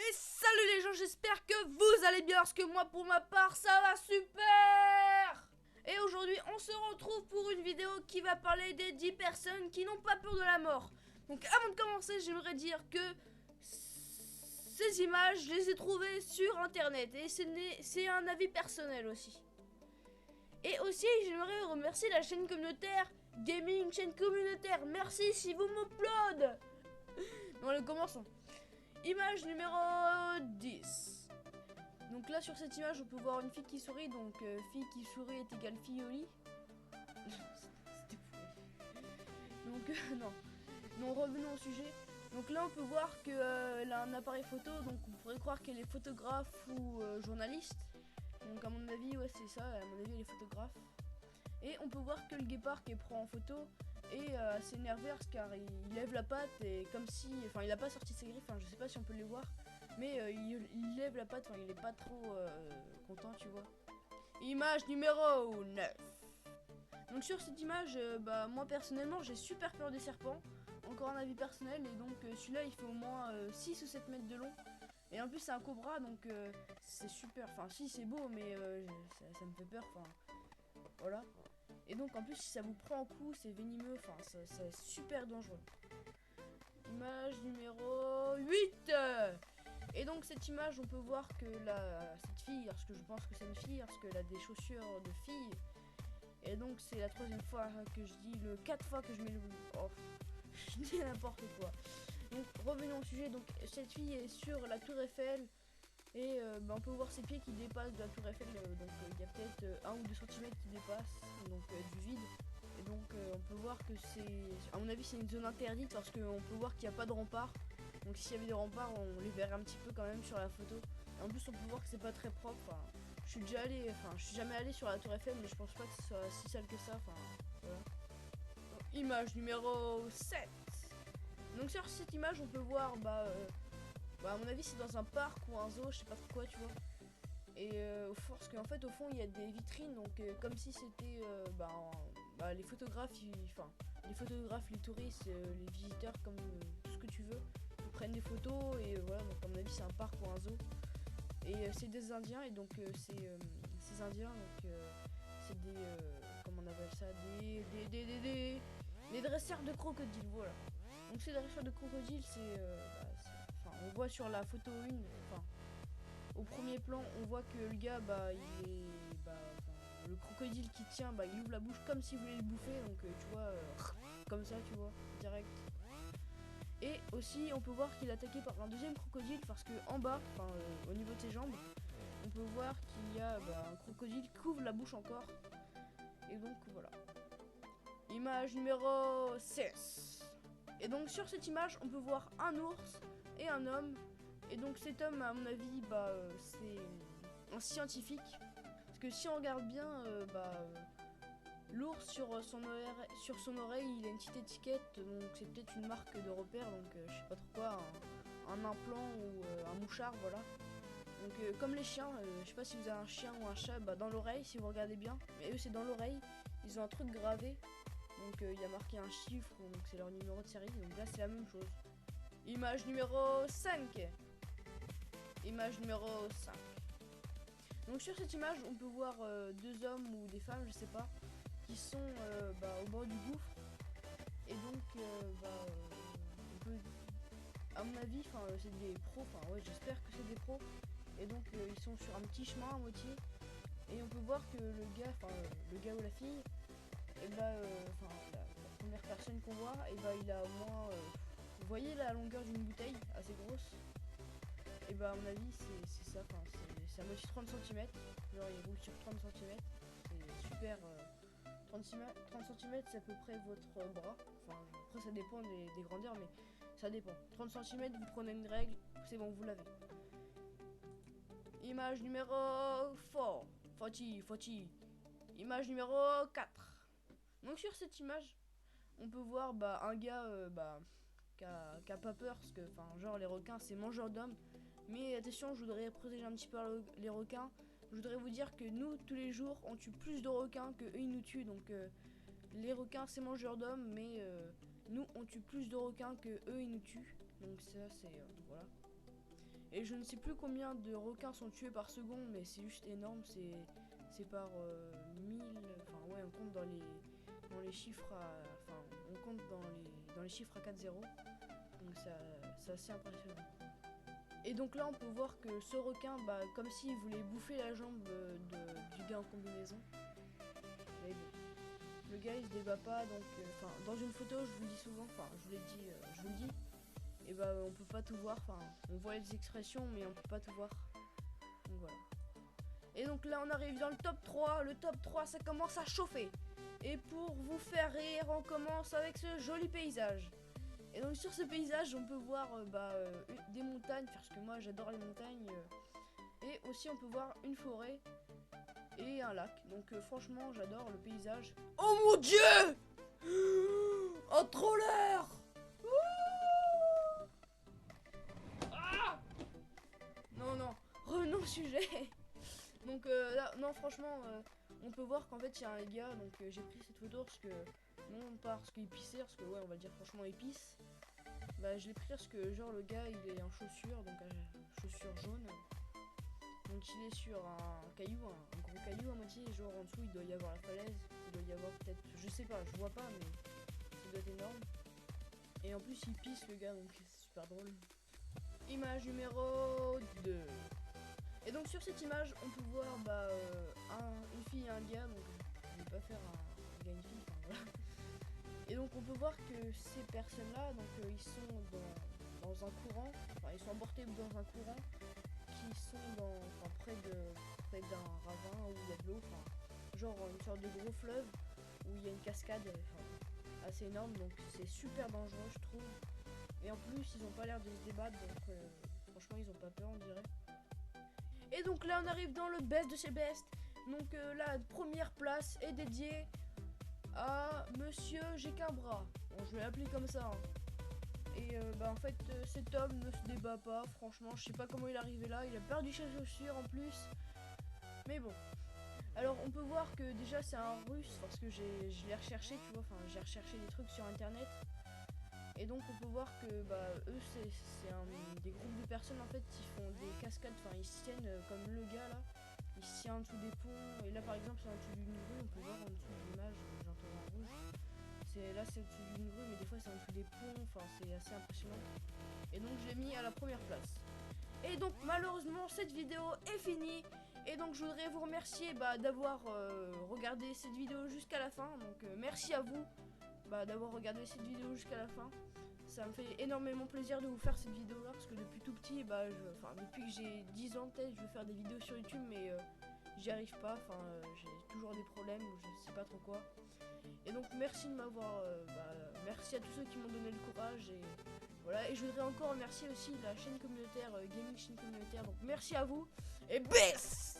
Et salut les gens, j'espère que vous allez bien, parce que moi pour ma part ça va super. Et aujourd'hui on se retrouve pour une vidéo qui va parler des 10 personnes qui n'ont pas peur de la mort. Donc avant de commencer, j'aimerais dire que ces images, je les ai trouvées sur internet et c'est un avis personnel aussi. Et aussi j'aimerais remercier la chaîne communautaire Gaming, chaîne communautaire, merci si vous m'uploadez. Bon allez, commençons. Image numéro 10. Donc là sur cette image on peut voir une fille qui sourit. Donc fille qui sourit est égale fille au lit. C'était fou. Donc non. Non, revenons au sujet. Donc là on peut voir qu'elle a un appareil photo. Donc on pourrait croire qu'elle est photographe ou journaliste. Donc à mon avis ouais c'est ça. À mon avis elle est photographe. Et on peut voir que le guépard qu'elle prend en photo est assez nerveux car il lève la patte et comme si, enfin il a pas sorti ses griffes, enfin je sais pas si on peut les voir, mais il lève la patte, enfin il est pas trop content, tu vois. Image numéro 9. Donc sur cette image, bah moi personnellement j'ai super peur des serpents, encore un avis personnel, et donc celui-là il fait au moins 6 ou 7 mètres de long. Et en plus c'est un cobra, donc c'est super, enfin si c'est beau mais ça me fait peur, enfin voilà. Et donc en plus si ça vous prend en coup c'est venimeux, enfin c'est super dangereux. Image numéro 8. Et donc cette image on peut voir que cette fille, parce que je pense que c'est une fille, parce qu'elle a des chaussures de fille. Et donc c'est la troisième fois que je dis, le 4 fois que je mets le... Oh, je dis n'importe quoi. Donc revenons au sujet, donc cette fille est sur la tour Eiffel. Et bah, on peut voir ses pieds qui dépassent de la tour Eiffel, donc il y a peut-être 1 ou 2 cm qui dépassent donc, du vide. Et donc on peut voir que c'est, à mon avis c'est une zone interdite parce qu'on peut voir qu'il n'y a pas de rempart. Donc s'il y avait des remparts on les verrait un petit peu quand même sur la photo. Et en plus on peut voir que c'est pas très propre. Enfin, je suis déjà allé, enfin je suis jamais allé sur la tour Eiffel mais je pense pas que ce soit si sale que ça. Enfin voilà. Donc, image numéro 7. Donc sur cette image on peut voir bah, à mon avis c'est dans un parc ou un zoo, je sais pas pourquoi tu vois. Et parce qu'en fait au fond il y a des vitrines, donc comme si c'était les photographes, les photographes, les touristes, les visiteurs, comme tout ce que tu veux, ils prennent des photos et voilà, donc à mon avis c'est un parc ou un zoo. Et c'est des indiens et donc ces indiens donc c'est des comment on appelle ça, des dresseurs de crocodiles, voilà. Donc ces dresseurs de crocodiles on voit sur la photo 1, enfin, au premier plan, on voit que le gars, bah, il est, le crocodile qui tient, bah, il ouvre la bouche comme s'il voulait le bouffer, donc tu vois, comme ça, tu vois, direct. Et aussi, on peut voir qu'il est attaqué par un deuxième crocodile parce que en bas, enfin, au niveau de ses jambes, on peut voir qu'il y a un crocodile qui ouvre la bouche encore. Et donc voilà. Image numéro 16. Et donc sur cette image, on peut voir un ours et un homme. Et donc cet homme, à mon avis, c'est un scientifique. Parce que si on regarde bien, l'ours sur son oreille, il a une petite étiquette. Donc c'est peut-être une marque de repère. Donc je sais pas trop quoi, un implant ou un mouchard, voilà. Donc comme les chiens, je sais pas si vous avez un chien ou un chat, bah, dans l'oreille, si vous regardez bien. Mais eux c'est dans l'oreille, ils ont un truc gravé. Donc il y a marqué un chiffre, donc c'est leur numéro de série. Donc là c'est la même chose. Image numéro 5. Image numéro 5. Donc sur cette image on peut voir deux hommes ou des femmes, je sais pas, qui sont au bord du gouffre. Et donc on peut, à mon avis, c'est des pros, enfin ouais j'espère que c'est des pros. Et donc ils sont sur un petit chemin à moitié. Et on peut voir que le gars ou la fille, et la première personne qu'on voit, et il a au moins, vous voyez la longueur d'une bouteille assez grosse. Et bah à mon avis c'est ça, c'est à moitié 30 cm, genre il roule sur 30 cm, c'est super, 30 cm c'est à peu près votre bras, enfin après ça dépend des grandeurs mais ça dépend, 30 cm vous prenez une règle, c'est bon vous l'avez. Image numéro 4, 40. Image numéro 4. Donc sur cette image on peut voir un gars qui a pas peur parce que genre les requins c'est mangeurs d'hommes. Mais attention, je voudrais protéger un petit peu les requins. Je voudrais vous dire que nous, tous les jours, on tue plus de requins que eux ils nous tuent. Donc les requins, c'est mangeurs d'hommes, mais nous, on tue plus de requins que eux ils nous tuent. Donc ça, c'est voilà. Et je ne sais plus combien de requins sont tués par seconde, mais c'est juste énorme, c'est par 1000, enfin ouais, on compte dans les chiffres enfin on compte dans les chiffres à 4 zéros. Donc c'est assez impressionnant. Et donc là on peut voir que ce requin, bah, comme s'il voulait bouffer la jambe du gars en combinaison. Mais bon, le gars il se débat pas, donc enfin dans une photo je vous le dis souvent, enfin je vous l'ai dit, je vous le dis. Et bah on peut pas tout voir, enfin on voit les expressions mais on peut pas tout voir. Donc voilà. Et donc là on arrive dans le top 3, le top 3 ça commence à chauffer. Et pour vous faire rire, on commence avec ce joli paysage. Et donc sur ce paysage on peut voir des montagnes, parce que moi j'adore les montagnes. Et aussi on peut voir une forêt et un lac. Donc franchement j'adore le paysage. Oh mon dieu! Un troller! Non, revenons au sujet. Donc là, non franchement, on peut voir qu'en fait il y a un gars, donc j'ai pris cette photo parce que, non pas parce qu'il pissait, parce que ouais on va dire franchement il pisse. Bah je l'ai pris parce que genre le gars il est en chaussures, donc chaussures jaunes. Donc il est sur un caillou, un gros caillou à moitié, genre en dessous il doit y avoir la falaise, il doit y avoir peut-être, je sais pas, je vois pas mais ça doit être énorme. Et en plus il pisse le gars, donc c'est super drôle. Image numéro 2. Et donc sur cette image on peut voir une fille et un gars, donc je vais pas faire un gars et une fille, enfin voilà. Et donc on peut voir que ces personnes là, donc ils sont dans un courant, enfin ils sont emportés dans un courant qui sont près d'un ravin où il y a de l'eau, enfin genre une sorte de gros fleuve où il y a une cascade assez énorme, donc c'est super dangereux je trouve. Et en plus ils ont pas l'air de se débattre, donc franchement ils ont pas peur on dirait. Et donc là on arrive dans le best de chez best. Donc la première place est dédiée à Monsieur J'ai qu'un bras. Bon, je vais l'appeler comme ça. Hein. Et en fait cet homme ne se débat pas. Franchement je sais pas comment il est arrivé là. Il a perdu ses chaussures en plus. Mais bon. Alors on peut voir que déjà c'est un russe parce que je l'ai recherché tu vois. Enfin j'ai recherché des trucs sur internet. Et donc on peut voir que eux c'est des groupes de personnes en fait qui font des cascades, enfin ils se tiennent comme le gars là, il se tient en dessous des ponts, et là par exemple c'est en dessous d'une rue, on peut voir en dessous de l'image, j'entends en rouge, là c'est au-dessus d'une rue mais des fois c'est en dessous des ponts, enfin c'est assez impressionnant. Et donc je l'ai mis à la première place. Et donc malheureusement cette vidéo est finie. Et donc je voudrais vous remercier d'avoir regardé cette vidéo jusqu'à la fin, donc merci à vous d'avoir regardé cette vidéo jusqu'à la fin. Ça me fait énormément plaisir de vous faire cette vidéo là parce que depuis tout petit, depuis que j'ai 10 ans peut-être, je veux faire des vidéos sur YouTube mais j'y arrive pas, j'ai toujours des problèmes ou je sais pas trop quoi. Et donc merci de m'avoir, merci à tous ceux qui m'ont donné le courage et voilà. Et je voudrais encore remercier aussi la chaîne communautaire, Gaming Chaîne Communautaire, donc merci à vous et BESS.